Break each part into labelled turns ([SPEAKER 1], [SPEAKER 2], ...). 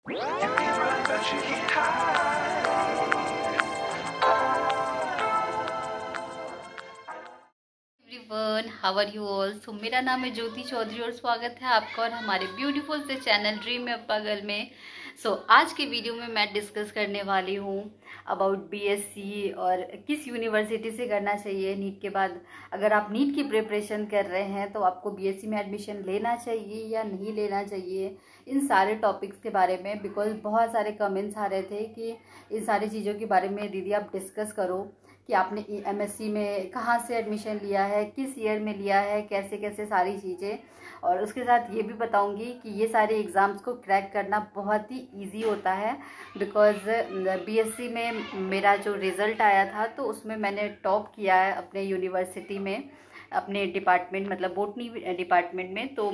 [SPEAKER 1] You can run, but you can't hide.
[SPEAKER 2] Everyone, how are you all. So मेरा नाम है ज्योति चौधरी और स्वागत है आपका और हमारे ब्यूटीफुल से चैनल ड्रीम में अप्पा गर्ल में। आज के वीडियो में मैं डिस्कस करने वाली हूँ अबाउट बीएससी और किस यूनिवर्सिटी से करना चाहिए नीट के बाद। अगर आप नीट की प्रिपरेशन कर रहे हैं तो आपको बीएससी में एडमिशन लेना चाहिए या नहीं लेना चाहिए, इन सारे टॉपिक्स के बारे में। बिकॉज बहुत सारे कमेंट्स आ रहे थे कि इन सारी चीज़ों के बारे में दीदी आप डिस्कस करो कि आपने एमएससी में कहाँ से एडमिशन लिया है, किस ईयर में लिया है, कैसे कैसे सारी चीज़ें। और उसके साथ ये भी बताऊंगी कि ये सारे एग्ज़ाम्स को क्रैक करना बहुत ही इजी होता है। बिकॉज़ बीएससी में मेरा जो रिज़ल्ट आया था तो उसमें मैंने टॉप किया है अपने यूनिवर्सिटी में, अपने डिपार्टमेंट मतलब बोटनी डिपार्टमेंट में। तो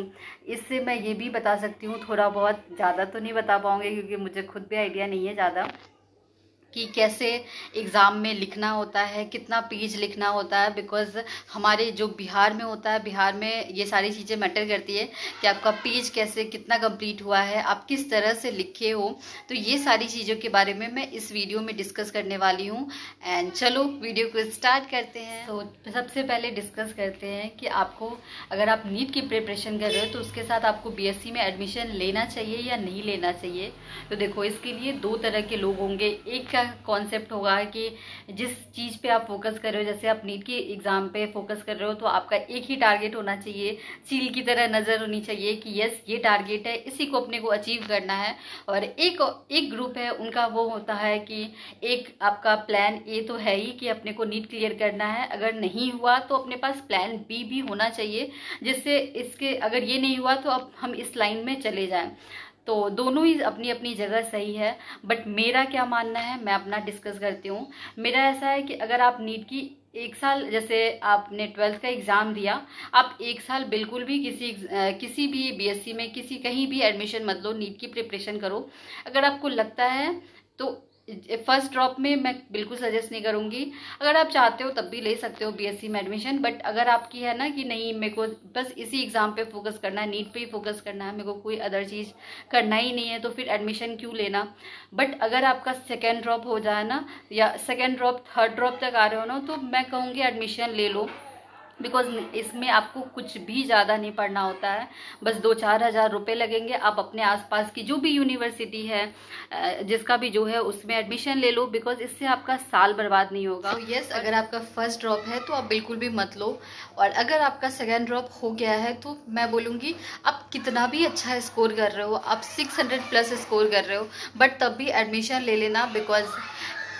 [SPEAKER 2] इससे मैं ये भी बता सकती हूँ, थोड़ा बहुत, ज़्यादा तो नहीं बता पाऊँगी क्योंकि मुझे खुद भी आइडिया नहीं है ज़्यादा कि कैसे एग्ज़ाम में लिखना होता है, कितना पेज लिखना होता है। बिकॉज़ हमारे जो बिहार में होता है, बिहार में ये सारी चीज़ें मैटर करती है कि आपका पेज कैसे कितना कंप्लीट हुआ है, आप किस तरह से लिखे हो। तो ये सारी चीज़ों के बारे में मैं इस वीडियो में डिस्कस करने वाली हूँ। एंड चलो वीडियो को स्टार्ट करते हैं। तो सबसे पहले डिस्कस करते हैं कि आपको, अगर आप नीट की प्रिपरेशन कर रहे हो तो उसके साथ आपको बीएससी में एडमिशन लेना चाहिए या नहीं लेना चाहिए। तो देखो, इसके लिए दो तरह के लोग होंगे। एक का कॉन्सेप्ट होगा कि जिस चीज़ पे आप फोकस कर रहे हो, जैसे आप नीट के एग्ज़ाम पे फोकस कर रहे हो तो आपका एक ही टारगेट होना चाहिए, चील की तरह नज़र होनी चाहिए कि यस ये टारगेट है, इसी को अपने को अचीव करना है। और एक ग्रुप है, उनका वो होता है कि एक आपका प्लान ए तो है ही कि अपने को नीट क्लियर करना है, अगर नहीं हुआ तो अपने पास प्लान बी भी होना चाहिए, जिससे इसके अगर ये नहीं हुआ तो अब हम इस लाइन में चले जाएं। तो दोनों ही अपनी अपनी जगह सही है। बट मेरा क्या मानना है, मैं अपना डिस्कस करती हूँ। मेरा ऐसा है कि अगर आप नीट की एक साल, जैसे आपने 12th का एग्ज़ाम दिया, आप एक साल बिल्कुल भी किसी भी बीएससी में किसी कहीं भी एडमिशन मत लो, नीट की प्रिपरेशन करो। अगर आपको लगता है तो फर्स्ट ड्रॉप में मैं बिल्कुल सजेस्ट नहीं करूंगी। अगर आप चाहते हो तब भी ले सकते हो बीएससी में एडमिशन। बट अगर आपकी है ना कि नहीं, मेरे को बस इसी एग्जाम पे फोकस करना है, नीट पे ही फोकस करना है, मेरे को कोई अदर चीज़ करना ही नहीं है, तो फिर एडमिशन क्यों लेना। बट अगर आपका सेकेंड ड्रॉप हो जाए ना, या सेकेंड ड्रॉप थर्ड ड्रॉप तक आ रहे हो ना, तो मैं कहूँगी एडमिशन ले लो। बिकॉज इसमें आपको कुछ भी ज़्यादा नहीं पढ़ना होता है, बस 2-4 हज़ार रुपये लगेंगे। आप अपने आसपास की जो भी यूनिवर्सिटी है, जिसका भी जो है, उसमें एडमिशन ले लो। बिकॉज इससे आपका साल बर्बाद नहीं होगा। तो यस, अगर आपका फर्स्ट ड्रॉप है तो आप बिल्कुल भी मत लो। और अगर आपका सेकेंड ड्रॉप हो गया है तो मैं बोलूँगी, आप कितना भी अच्छा स्कोर कर रहे हो, आप 600+ स्कोर कर रहे हो, बट तब भी एडमिशन ले लेना। बिकॉज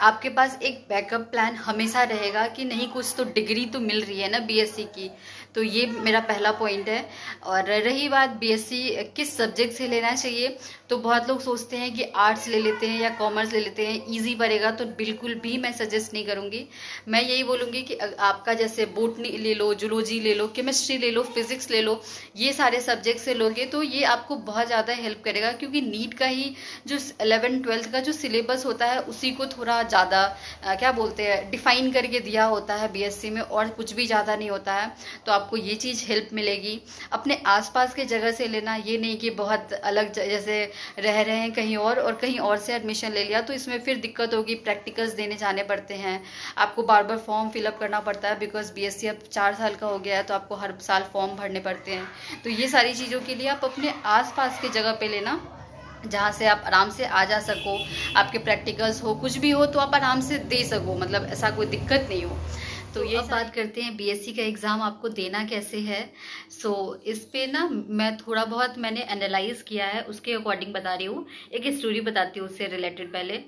[SPEAKER 2] आपके पास एक बैकअप प्लान हमेशा रहेगा कि नहीं, कुछ तो डिग्री तो मिल रही है ना बीएससी की। तो ये मेरा पहला पॉइंट है। और रही बात बीएससी किस सब्जेक्ट से लेना चाहिए, तो बहुत लोग सोचते हैं कि आर्ट्स ले लेते हैं या कॉमर्स ले लेते हैं, इजी पड़ेगा। तो बिल्कुल भी मैं सजेस्ट नहीं करूँगी। मैं यही बोलूँगी कि आपका जैसे बोटनी ले लो, जूलॉजी ले लो, केमिस्ट्री ले लो, फिजिक्स ले लो, ये सारे सब्जेक्ट से लोगे तो ये आपको बहुत ज़्यादा हेल्प करेगा। क्योंकि नीट का ही जो 11th-12th का जो सिलेबस होता है, उसी को थोड़ा ज़्यादा क्या बोलते हैं, डिफाइन करके दिया होता है बीएससी में, और कुछ भी ज़्यादा नहीं होता है। तो आपको ये चीज़ हेल्प मिलेगी। अपने आसपास के जगह से लेना, ये नहीं कि बहुत अलग जैसे रह रहे हैं कहीं और कहीं और से एडमिशन ले लिया, तो इसमें फिर दिक्कत होगी। प्रैक्टिकल्स देने जाने पड़ते हैं, आपको बार बार फॉर्म फिलअप करना पड़ता है। बिकॉज बीएससी अब 4 साल का हो गया है, तो आपको हर साल फॉर्म भरने पड़ते हैं। तो ये सारी चीज़ों के लिए आप अपने आसपास की जगह पे लेना, जहाँ से आप आराम से आ जा सको, आपके प्रैक्टिकल्स हो, कुछ भी हो तो आप आराम से दे सको, मतलब ऐसा कोई दिक्कत नहीं हो। तो ये बात करते हैं बीएससी का एग्ज़ाम आपको देना कैसे है। इस पे ना मैं थोड़ा बहुत मैंने एनालाइज किया है, उसके अकॉर्डिंग बता रही हूँ। एक स्टोरी बताती हूँ उससे रिलेटेड। पहले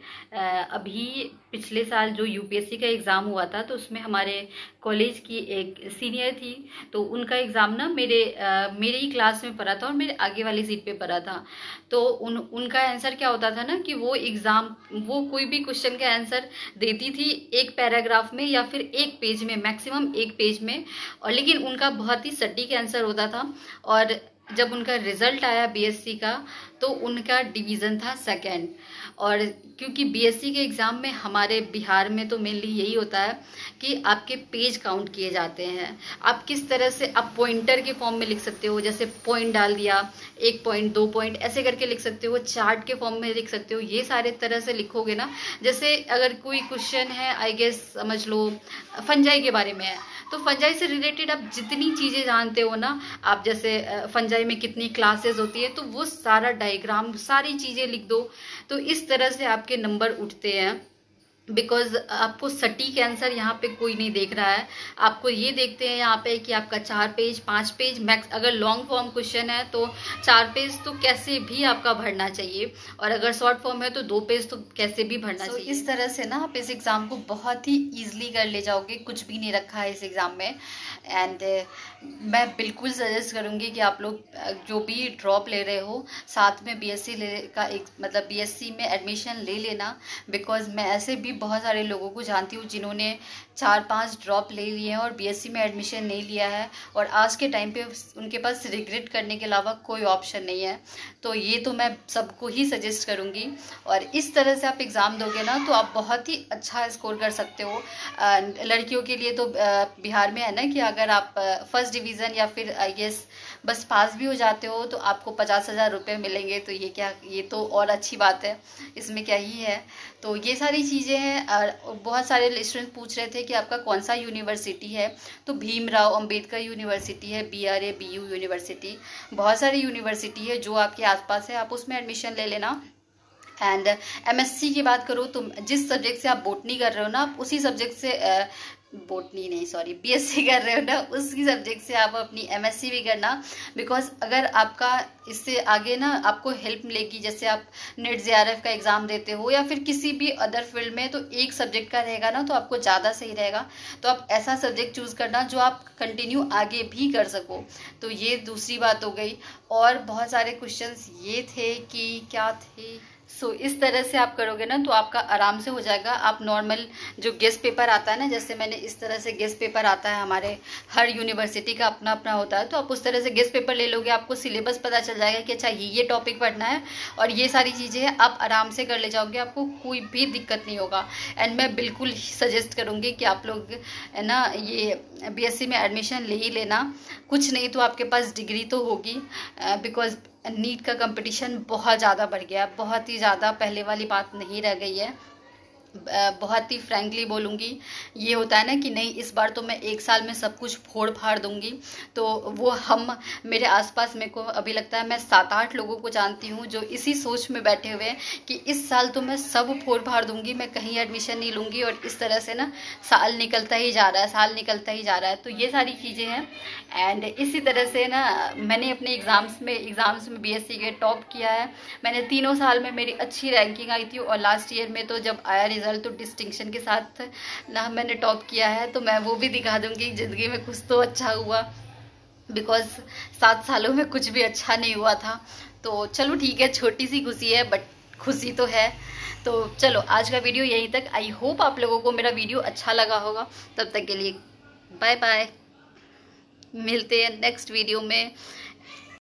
[SPEAKER 2] अभी पिछले साल जो यूपीएससी का एग्ज़ाम हुआ था, तो उसमें हमारे कॉलेज की एक सीनियर थी, तो उनका एग्ज़ाम ना मेरे ही क्लास में पढ़ा था और मेरे आगे वाली सीट पे पढ़ा था। तो उनका आंसर क्या होता था ना कि वो कोई भी क्वेश्चन का आंसर देती थी एक पैराग्राफ में या फिर एक पेज में, मैक्सिमम एक पेज में। और लेकिन उनका बहुत ही सटीक आंसर होता था। और जब उनका रिजल्ट आया बीएससी का तो उनका डिवीज़न था सेकंड। और क्योंकि बीएससी के एग्ज़ाम में हमारे बिहार में तो मेनली यही होता है कि आपके पेज काउंट किए जाते हैं। आप किस तरह से आप पॉइंटर के फॉर्म में लिख सकते हो, जैसे पॉइंट डाल दिया, 1 पॉइंट 2 पॉइंट ऐसे करके लिख सकते हो, चार्ट के फॉर्म में लिख सकते हो। ये सारे तरह से लिखोगे ना, जैसे अगर कोई क्वेश्चन है आई गेस समझ लो फंजाई के बारे में है, तो फंजाई से रिलेटेड आप जितनी चीज़ें जानते हो ना, आप जैसे फंजाई में कितनी क्लासेस होती है, तो वो सारा डायग्राम सारी चीज़ें लिख दो। तो इस तरह से आपके नंबर उठते हैं। बिकॉज आपको सटीक आंसर यहाँ पे कोई नहीं देख रहा है, आपको ये देखते हैं यहाँ पे कि आपका 4 पेज 5 पेज मैक्स, अगर लॉन्ग फॉर्म क्वेश्चन है तो 4 पेज तो कैसे भी आपका भरना चाहिए, और अगर शॉर्ट फॉर्म है तो 2 पेज तो कैसे भी भरना चाहिए। इस तरह से ना आप इस एग्ज़ाम को बहुत ही ईजिली कर ले जाओगे, कुछ भी नहीं रखा है इस एग्ज़ाम में। एंड मैं बिल्कुल सजेस्ट करूँगी कि आप लोग जो भी ड्रॉप ले रहे हो साथ में बीएससी का एक मतलब बीएससी में एडमिशन ले लेना। बिकॉज मैं ऐसे भी बहुत सारे लोगों को जानती हूँ जिन्होंने 4-5 ड्रॉप ले लिए हैं और बीएससी में एडमिशन नहीं लिया है, और आज के टाइम पे उनके पास रिग्रेट करने के अलावा कोई ऑप्शन नहीं है। तो ये तो मैं सबको ही सजेस्ट करूँगी, और इस तरह से आप एग्ज़ाम दोगे ना तो आप बहुत ही अच्छा स्कोर कर सकते हो। लड़कियों के लिए तो बिहार में है ना कि अगर आप फर्स्ट डिवीज़न या फिर आई गेस बस पास भी हो जाते हो तो आपको 50,000 रुपये मिलेंगे। तो ये तो और अच्छी बात है, इसमें क्या ही है। तो ये सारी चीज़ें हैं। और बहुत सारे स्टूडेंट पूछ रहे थे कि आपका कौन सा यूनिवर्सिटी है, तो भीमराव अंबेडकर यूनिवर्सिटी है, BRA BU यूनिवर्सिटी, बहुत सारी यूनिवर्सिटी है जो आपके आसपास है, आप उसमें एडमिशन ले लेना। एंड MSc की बात करूँ तो जिस सब्जेक्ट से आप बोटनी कर रहे हो ना, आप उसी सब्जेक्ट से बोटनी नहीं सॉरी BSc कर रहे हो ना, उसी सब्जेक्ट से आप अपनी MSc भी करना। बिकॉज अगर आपका इससे आगे ना आपको हेल्प मिलेगी, जैसे आप नेट JRF का एग्ज़ाम देते हो या फिर किसी भी अदर फील्ड में, तो एक सब्जेक्ट का रहेगा ना तो आपको ज़्यादा सही रहेगा। तो आप ऐसा सब्जेक्ट चूज़ करना जो आप कंटिन्यू आगे भी कर सको। तो ये दूसरी बात हो गई। और बहुत सारे क्वेश्चंस ये थे कि क्या थे, इस तरह से आप करोगे ना तो आपका आराम से हो जाएगा। आप नॉर्मल जो गेस्ट पेपर आता है ना, जैसे मैंने इस तरह से गेस्ट पेपर आता है, हमारे हर यूनिवर्सिटी का अपना अपना होता है, तो आप उस तरह से गेस्ट पेपर ले लोगे, आपको सिलेबस पता चल जाएगा कि अच्छा ये टॉपिक पढ़ना है और ये सारी चीज़ें आप आराम से कर ले जाओगे, आपको कोई भी दिक्कत नहीं होगा। एंड मैं बिल्कुल सजेस्ट करूँगी कि आप लोग है ना ये BSc में एडमिशन ले ही लेना। कुछ नहीं तो आपके पास डिग्री तो होगी। बिकॉज नीट का कंपटीशन बहुत ज़्यादा बढ़ गया, बहुत ही ज़्यादा, पहले वाली बात नहीं रह गई है। बहुत ही फ्रैंकली बोलूँगी, ये होता है ना कि नहीं इस बार तो मैं 1 साल में सब कुछ फोड़ फाड़ दूँगी, तो वो हम मेरे आसपास मेरे को अभी लगता है मैं 7-8 लोगों को जानती हूँ जो इसी सोच में बैठे हुए हैं कि इस साल तो मैं सब फोड़ फाड़ दूँगी, मैं कहीं एडमिशन नहीं लूँगी। और इस तरह से ना साल निकलता ही जा रहा है, साल निकलता ही जा रहा है। तो ये सारी चीज़ें हैं। एंड इसी तरह से ना मैंने अपने एग्ज़ाम्स में BSc के टॉप किया है। मैंने 3 साल में मेरी अच्छी रैंकिंग आई थी, और लास्ट ईयर में तो जब आया रिजल्ट तो डिस्टिंक्शन के साथ ना मैंने टॉप किया है। तो मैं वो भी दिखा दूंगी ज़िंदगी में कुछ तो अच्छा हुआ। बिकॉज 7 सालों में कुछ भी अच्छा नहीं हुआ था। तो चलो ठीक है, छोटी सी खुशी है बट खुशी तो है। तो चलो आज का वीडियो यहीं तक। आई होप आप लोगों को मेरा वीडियो अच्छा लगा होगा। तब तक के लिए बाय बाय, मिलते हैं नेक्स्ट वीडियो में।